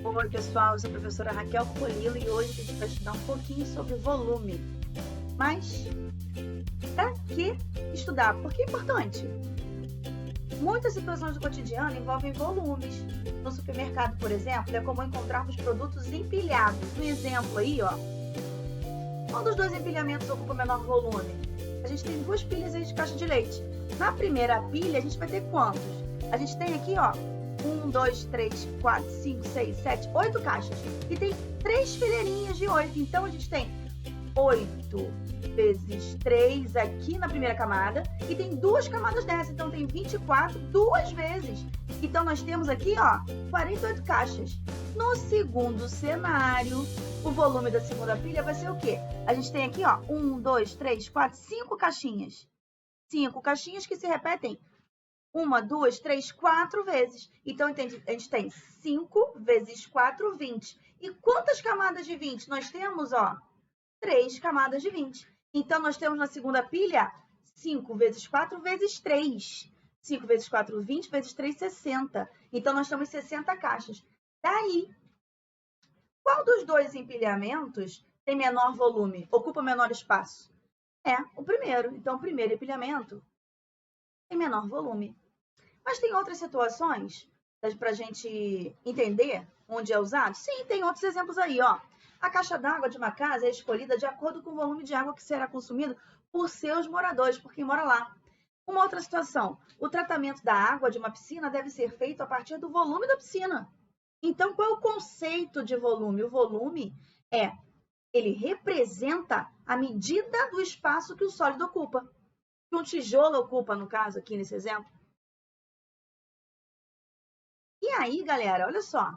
Oi, pessoal, eu sou a professora Raquel Polilo e hoje a gente vai estudar um pouquinho sobre volume. Mas, para que estudar? Porque é importante. Muitas situações do cotidiano envolvem volumes. No supermercado, por exemplo, é comum encontrarmos produtos empilhados. Um exemplo aí, ó. Qual dos dois empilhamentos ocupa menor volume? A gente tem duas pilhas aí de caixa de leite. Na primeira pilha, a gente vai ter quantos? A gente tem aqui, ó, 1, 2, 3, 4, 5, 6, 7, 8 caixas. E tem 3 fileirinhas de 8. Então, a gente tem 8 vezes 3 aqui na primeira camada. E tem 2 camadas dessa. Então, tem 24 duas vezes. Então, nós temos aqui, ó, 48 caixas. No segundo cenário, o volume da segunda pilha vai ser o quê? A gente tem aqui, ó, 1, 2, 3, 4, 5 caixinhas. 5 caixinhas que se repetem 1, 2, 3, 4 vezes. Então, a gente tem 5 vezes 4, 20. E quantas camadas de 20? Nós temos, ó, 3 camadas de 20. Então, nós temos na segunda pilha 5 vezes 4 vezes 3. 5 vezes 4, 20, vezes 3, 60. Então, nós temos 60 caixas. Daí, qual dos dois empilhamentos tem menor volume, ocupa menor espaço? É o primeiro. Então, o primeiro empilhamento tem menor volume. Mas tem outras situações para a gente entender onde é usado? Sim, tem outros exemplos aí, ó. A caixa d'água de uma casa é escolhida de acordo com o volume de água que será consumido por seus moradores, por quem mora lá. Uma outra situação, o tratamento da água de uma piscina deve ser feito a partir do volume da piscina. Então, qual é o conceito de volume? O volume ele representa a medida do espaço que o sólido ocupa. Que um tijolo ocupa, no caso, aqui nesse exemplo. E aí, galera, olha só.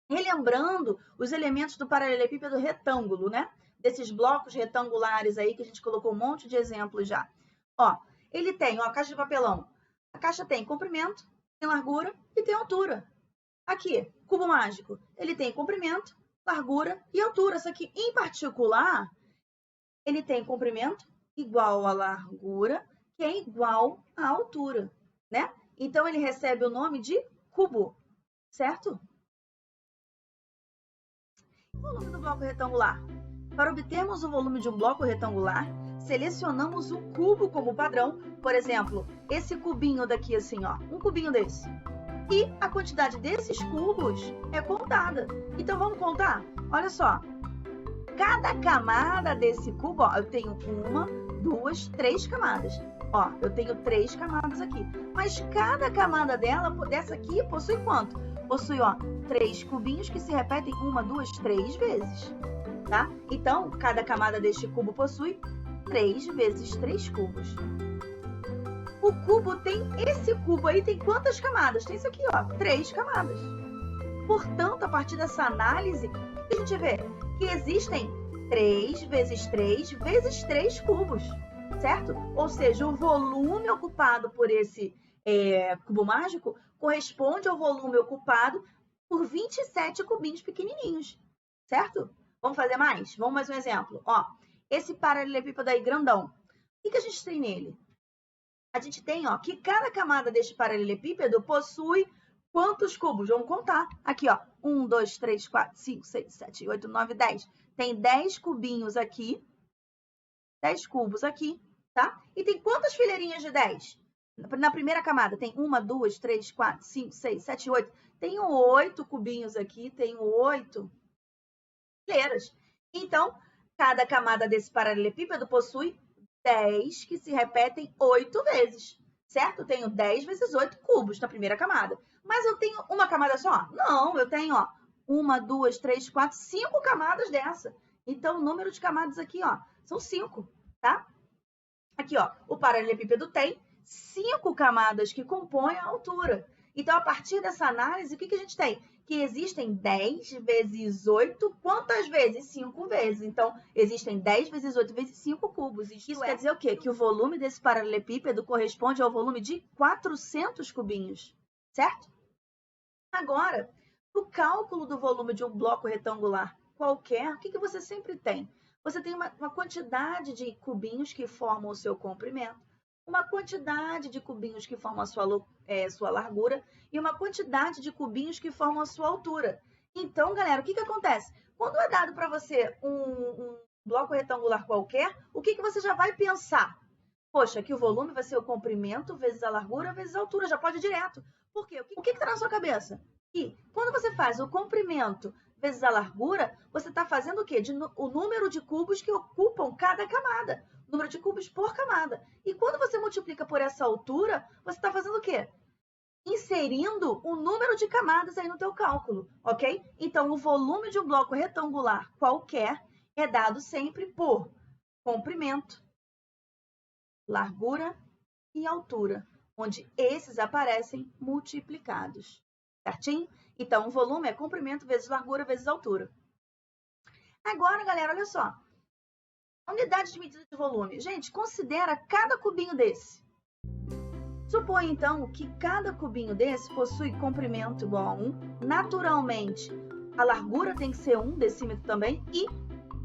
Relembrando os elementos do paralelepípedo retângulo, né? Desses blocos retangulares aí que a gente colocou um monte de exemplos já. Ó, ele tem, ó, a caixa de papelão. A caixa tem comprimento, tem largura e tem altura. Aqui, cubo mágico, ele tem comprimento, largura e altura. Só que, em particular, ele tem comprimento igual à largura, que é igual à altura, né? Então, ele recebe o nome de cubo, certo? O volume do bloco retangular. Para obtermos o volume de um bloco retangular, selecionamos o cubo como padrão. Por exemplo, esse cubinho daqui assim, ó, um cubinho desse. E a quantidade desses cubos é contada. Então, vamos contar? Olha só. Cada camada desse cubo, ó, eu tenho 1, 2, 3 camadas. Ó, eu tenho 3 camadas aqui. Mas cada camada dessa aqui, possui quanto? Possui, ó, 3 cubinhos que se repetem 1, 2, 3 vezes, tá? Então, cada camada deste cubo possui 3 vezes 3 cubos. O cubo tem, esse cubo aí tem quantas camadas? Tem isso aqui, ó, 3 camadas. Portanto, a partir dessa análise, a gente vê que existem 3 vezes 3 vezes 3 cubos, certo? Ou seja, o volume ocupado por esse cubo mágico corresponde ao volume ocupado por 27 cubinhos pequenininhos, certo? Vamos fazer mais? Vamos mais um exemplo. Ó, esse paralelepípedo aí grandão, o que a gente tem nele? A gente tem, ó, que cada camada deste paralelepípedo possui quantos cubos? Vamos contar. Aqui, ó. 1, 2, 3, 4, 5, 6, 7, 8, 9, 10. Tem 10 cubinhos aqui. 10 cubos aqui, tá? E tem quantas fileirinhas de 10? Na primeira camada tem 1, 2, 3, 4, 5, 6, 7, 8. Tem 8 cubinhos aqui, tem 8 fileiras. Então, cada camada desse paralelepípedo possui 10 que se repetem 8 vezes, certo? Eu tenho 10 vezes 8 cubos na primeira camada. Mas eu tenho uma camada só? Não, eu tenho, ó, 1, 2, 3, 4, 5 camadas dessa. Então, o número de camadas aqui, ó, são 5, tá? Aqui, ó, o paralelepípedo tem 5 camadas que compõem a altura. Então, a partir dessa análise, o que a gente tem? Que existem 10 vezes 8, quantas vezes? 5 vezes. Então, existem 10 vezes 8 vezes 5 cubos. Isso quer dizer o quê? Que o volume desse paralelepípedo corresponde ao volume de 400 cubinhos, certo? Agora, no cálculo do volume de um bloco retangular qualquer, o que você sempre tem? Você tem uma quantidade de cubinhos que formam o seu comprimento, uma quantidade de cubinhos que formam a sua largura e uma quantidade de cubinhos que formam a sua altura. Então, galera, o que acontece? Quando é dado para você um bloco retangular qualquer, o que você já vai pensar? Poxa, que o volume vai ser o comprimento vezes a largura vezes a altura, já pode ir direto. Por quê? O que está na sua cabeça? Que quando você faz o comprimento vezes a largura, você está fazendo o quê? O número de cubos que ocupam cada camada. Número de cubos por camada. E quando você multiplica por essa altura, você está fazendo o quê? Inserindo o número de camadas aí no teu cálculo, ok? Então, o volume de um bloco retangular qualquer é dado sempre por comprimento, largura e altura, onde esses aparecem multiplicados, certinho? Então, o volume é comprimento vezes largura vezes altura. Agora, galera, olha só. Unidade de medida de volume. Gente, considera cada cubinho desse. Supõe, então, que cada cubinho desse possui comprimento igual a 1. Naturalmente, a largura tem que ser 1 decímetro também e,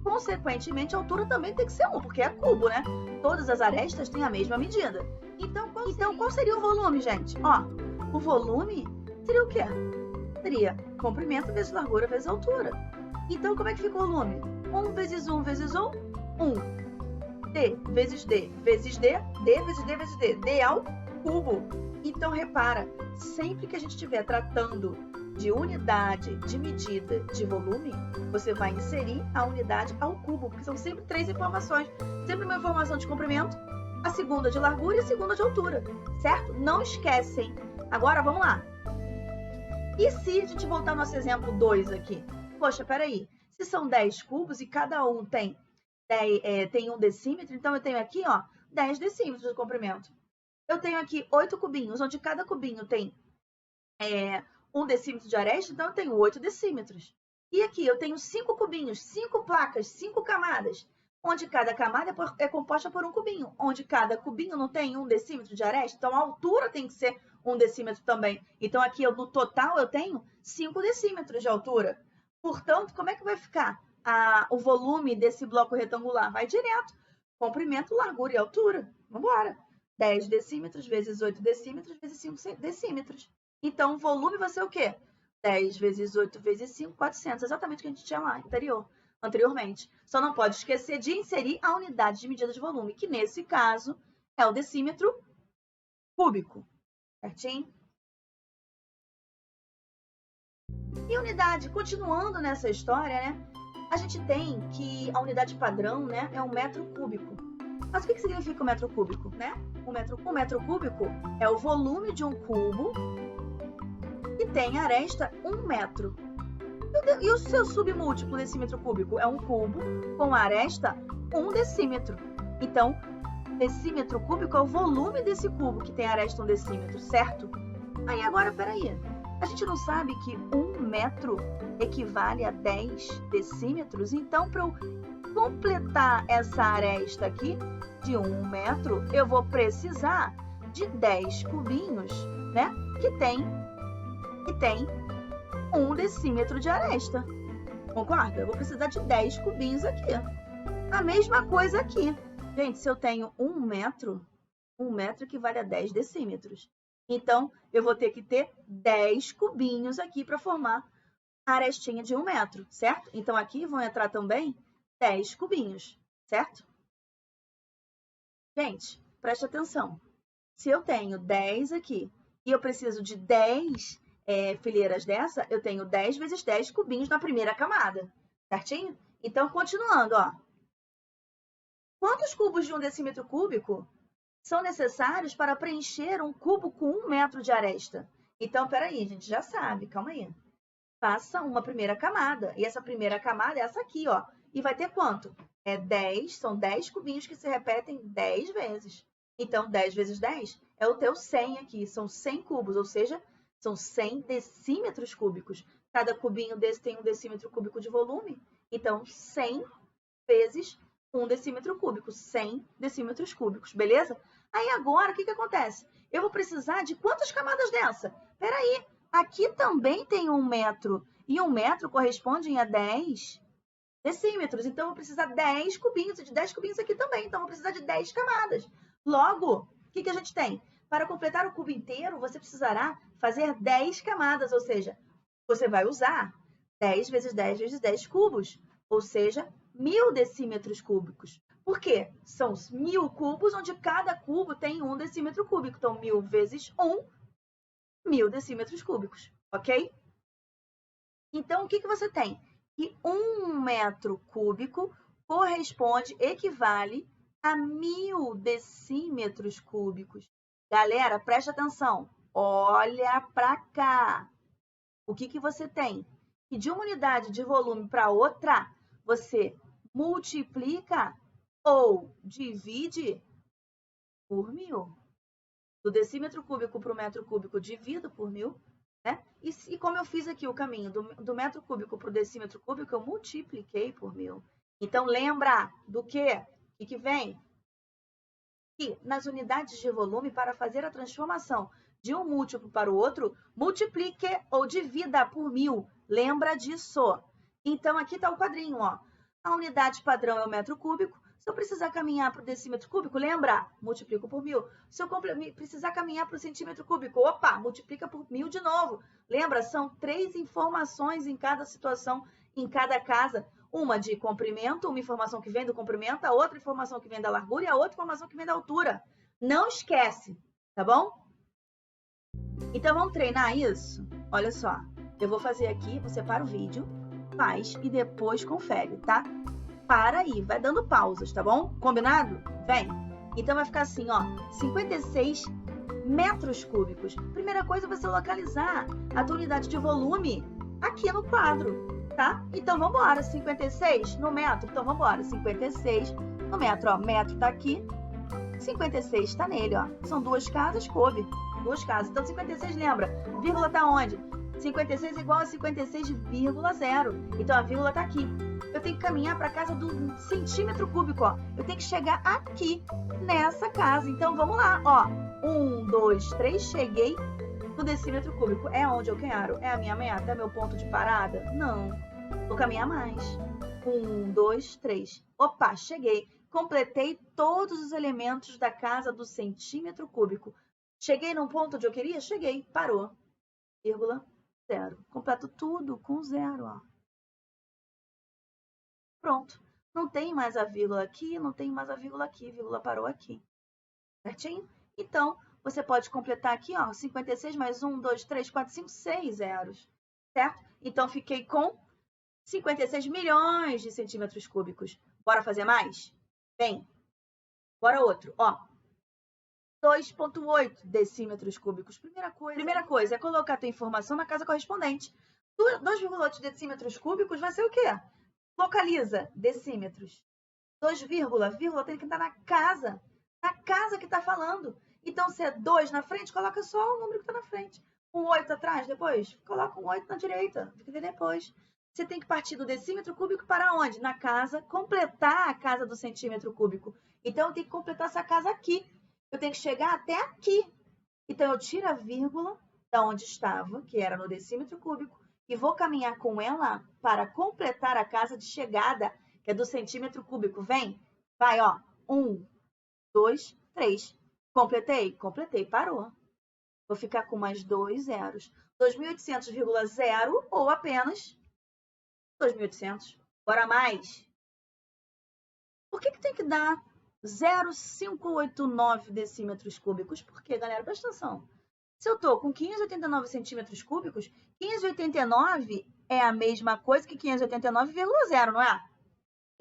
consequentemente, a altura também tem que ser 1, porque é cubo, né? Todas as arestas têm a mesma medida. Então, qual seria o volume, gente? Ó, o volume seria o quê? Seria comprimento vezes largura vezes altura. Então, como é que fica o volume? 1 vezes 1 vezes 1, 1. D vezes D vezes D, D vezes D vezes D. D ao cubo. Então, repara, sempre que a gente estiver tratando de unidade de medida de volume, você vai inserir a unidade ao cubo, porque são sempre 3 informações. Sempre uma informação de comprimento, a segunda de largura e a segunda de altura, certo? Não esquecem. Agora, vamos lá. E se a gente voltar ao nosso exemplo 2 aqui? Poxa, peraí. Se são 10 cubos e cada um tem 1 decímetro, então eu tenho aqui, ó, 10 decímetros de comprimento. Eu tenho aqui 8 cubinhos, onde cada cubinho tem 1 decímetro de aresta, então eu tenho 8 decímetros. E aqui eu tenho 5 cubinhos, 5 placas, 5 camadas, onde cada camada é composta por um cubinho, onde cada cubinho não tem 1 decímetro de aresta, então a altura tem que ser 1 decímetro também. Então aqui no total eu tenho 5 decímetros de altura. Portanto, como é que vai ficar o volume desse bloco retangular? Vai direto. Comprimento, largura e altura. Vamos embora. 10 decímetros vezes 8 decímetros vezes 5 decímetros. Então, o volume vai ser o quê? 10 vezes 8 vezes 5, 400. Exatamente o que a gente tinha lá anteriormente. Só não pode esquecer de inserir a unidade de medida de volume, que nesse caso é o decímetro cúbico. Certinho? E unidade, continuando nessa história, né? A gente tem que a unidade padrão, né, é um metro cúbico. Mas o que significa o metro cúbico, né? O metro cúbico é o volume de um cubo que tem aresta 1 metro. E o seu submúltiplo desse metro cúbico é um cubo com aresta 1 decímetro. Então, decímetro cúbico é o volume desse cubo que tem aresta 1 decímetro, certo? Aí agora, peraí. A gente não sabe que 1 metro equivale a 10 decímetros? Então, para eu completar essa aresta aqui de 1 metro, eu vou precisar de 10 cubinhos, né? Que tem 1 decímetro de aresta. Concorda? Eu vou precisar de 10 cubinhos aqui. A mesma coisa aqui. Gente, se eu tenho 1 metro equivale a 10 decímetros. Então, eu vou ter que ter 10 cubinhos aqui para formar a arestinha de 1 metro, certo? Então, aqui vão entrar também 10 cubinhos, certo? Gente, preste atenção. Se eu tenho 10 aqui e eu preciso de 10 fileiras dessa, eu tenho 10 vezes 10 cubinhos na primeira camada, certinho? Então, continuando, ó. Quantos cubos de 1 decímetro cúbico são necessários para preencher um cubo com 1 metro de aresta? Então, peraí, a gente já sabe, calma aí. Faça uma primeira camada, e essa primeira camada é essa aqui, ó. E vai ter quanto? 10, são 10 cubinhos que se repetem 10 vezes. Então, 10 vezes 10 é o teu 100 aqui, são 100 cubos, ou seja, são 100 decímetros cúbicos. Cada cubinho desse tem 1 decímetro cúbico de volume, então 100 vezes 1 decímetro cúbico, 100 decímetros cúbicos, beleza? Aí agora, o que acontece? Eu vou precisar de quantas camadas dessa? Peraí, aqui também tem 1 metro, e 1 metro corresponde a 10 decímetros, então eu vou precisar de 10 cubinhos, e de 10 cubinhos aqui também, então eu vou precisar de 10 camadas. Logo, O que a gente tem? Para completar o cubo inteiro, você precisará fazer 10 camadas, ou seja, você vai usar 10 vezes 10 vezes 10 cubos, ou seja, 1000 decímetros cúbicos. Por quê? São 1000 cubos, onde cada cubo tem 1 decímetro cúbico. Então, 1000 vezes 1, 1000 decímetros cúbicos, ok? Então, o que você tem? Que 1 metro cúbico equivale a 1000 decímetros cúbicos. Galera, preste atenção. Olha para cá. O que você tem? Que de uma unidade de volume para outra, você multiplica ou divide por 1000. Do decímetro cúbico para o metro cúbico, divido por 1000. Né? E como eu fiz aqui o caminho do metro cúbico para o decímetro cúbico, eu multipliquei por 1000. Então, lembra do quê? O que vem? Que nas unidades de volume, para fazer a transformação de um múltiplo para o outro, multiplique ou divida por 1000. Lembra disso? Então, aqui está o quadrinho. Ó. A unidade padrão é o metro cúbico. Se eu precisar caminhar para o decímetro cúbico, lembra? Multiplico por 1000. Se eu precisar caminhar para o centímetro cúbico, opa, multiplica por 1000 de novo. Lembra? São 3 informações em cada situação, em cada casa. Uma de comprimento, uma informação que vem do comprimento, a outra informação que vem da largura e a outra informação que vem da altura. Não esquece, tá bom? Então, vamos treinar isso? Olha só, eu vou fazer aqui, você para o vídeo, faz e depois confere, tá? Para aí, vai dando pausas, tá bom? Combinado? Vem! Então, vai ficar assim, ó, 56 metros cúbicos. Primeira coisa é você localizar a tua unidade de volume aqui no quadro, tá? Então, vamos embora. 56 no metro. Então, vamos embora. 56 no metro, ó. Metro tá aqui, 56 tá nele, ó. São duas casas, coube. Duas casas. Então, 56, lembra? Vírgula tá onde? 56 é igual a 56,0. Então, a vírgula tá aqui. Eu tenho que caminhar para a casa do centímetro cúbico, ó. Eu tenho que chegar aqui, nessa casa. Então, vamos lá, ó. 1, 2, 3, cheguei no decímetro cúbico. É onde eu quero? É a minha meta? É meu ponto de parada? Não. Vou caminhar mais. 1, 2, 3. Opa, cheguei. Completei todos os elementos da casa do centímetro cúbico. Cheguei num ponto onde eu queria? Cheguei. Parou. Vírgula, 0. Completo tudo com 0, ó. Pronto. Não tem mais a vírgula aqui, não tem mais a vírgula aqui. Vírgula parou aqui. Certinho? Então, você pode completar aqui, ó, 56 mais 1, 2, 3, 4, 5, 6 zeros. Certo? Então, fiquei com 56 milhões de centímetros cúbicos. Bora fazer mais? Vem. Bora outro. Ó, 2,8 decímetros cúbicos. Primeira coisa é colocar a tua informação na casa correspondente. 2,8 decímetros cúbicos vai ser o quê? Localiza decímetros. 2, vírgula tem que estar na casa que está falando. Então, se é 2 na frente, coloca só o número que está na frente. Um 8 atrás, depois, coloca um 8 na direita. Fica depois. Você tem que partir do decímetro cúbico para onde? Na casa, completar a casa do centímetro cúbico. Então, eu tenho que completar essa casa aqui. Eu tenho que chegar até aqui. Então, eu tiro a vírgula da onde estava, que era no decímetro cúbico, e vou caminhar com ela para completar a casa de chegada, que é do centímetro cúbico. Vem, vai, ó. 1, 2, 3. Completei? Completei, parou. Vou ficar com mais 2 zeros. 2.800,0 ou apenas 2.800. Bora mais. Por que tem que dar 0,589 decímetros cúbicos? Por quê, galera? Presta atenção. Se eu estou com 589 centímetros cúbicos, 589 é a mesma coisa que 589,0, não é?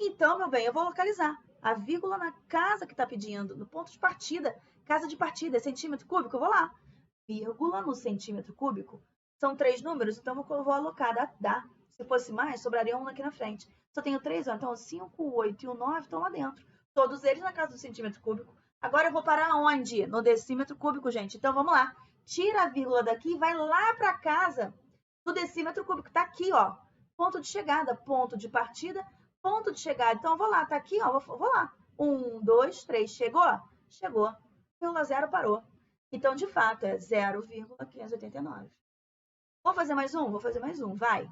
Então, meu bem, eu vou localizar a vírgula na casa que está pedindo, no ponto de partida. Casa de partida é centímetro cúbico, eu vou lá. Vírgula no centímetro cúbico. São 3 números, então eu vou alocar. Dá. Se fosse mais, sobraria um aqui na frente. Se eu tenho 3, então o 5, o 8 e o 9 estão lá dentro. Todos eles na casa do centímetro cúbico. Agora eu vou parar onde? No decímetro cúbico, gente. Então, vamos lá. Tira a vírgula daqui e vai lá para a casa do decímetro cúbico. Está aqui, ó. Ponto de chegada, ponto de partida, ponto de chegada. Então, eu vou lá. Está aqui, ó. Vou lá. 1, 2, 3. Chegou? Chegou. Vírgula 0 parou. Então, de fato, é 0,589. Vou fazer mais um? Vou fazer mais um. Vai.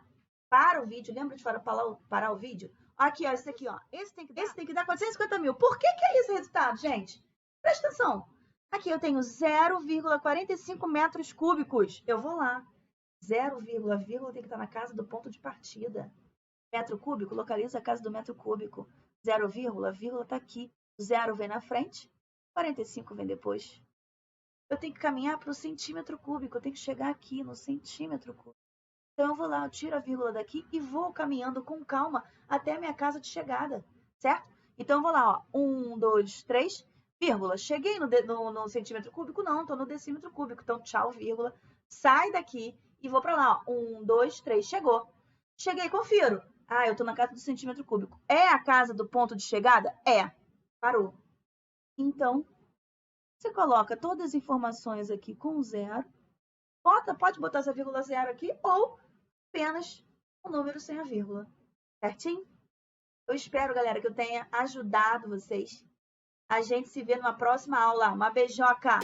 Para o vídeo. Lembra de parar o vídeo? Aqui, ó. Esse aqui, ó. Esse tem que dar 450 mil. Por que é esse resultado, gente? Presta atenção. Aqui eu tenho 0,45 metros cúbicos. Eu vou lá. 0, vírgula tem que estar na casa do ponto de partida. Metro cúbico, localiza a casa do metro cúbico. 0, vírgula está aqui. 0 vem na frente, 45 vem depois. Eu tenho que caminhar para o centímetro cúbico. Eu tenho que chegar aqui no centímetro cúbico. Então eu vou lá, eu tiro a vírgula daqui e vou caminhando com calma até a minha casa de chegada, certo? Então eu vou lá, ó, 1, 2, 3, vírgula. Cheguei no centímetro cúbico? Não, estou no decímetro cúbico. Então tchau, vírgula. Sai daqui e vou para lá, ó. 1, 2, 3, chegou. Cheguei, confiro. Ah, eu estou na casa do centímetro cúbico. É a casa do ponto de chegada? É. Parou. Então, você coloca todas as informações aqui com zero. Pode botar essa vírgula zero aqui ou apenas um número sem a vírgula. Certinho? Eu espero, galera, que eu tenha ajudado vocês. A gente se vê numa próxima aula. Uma beijoca!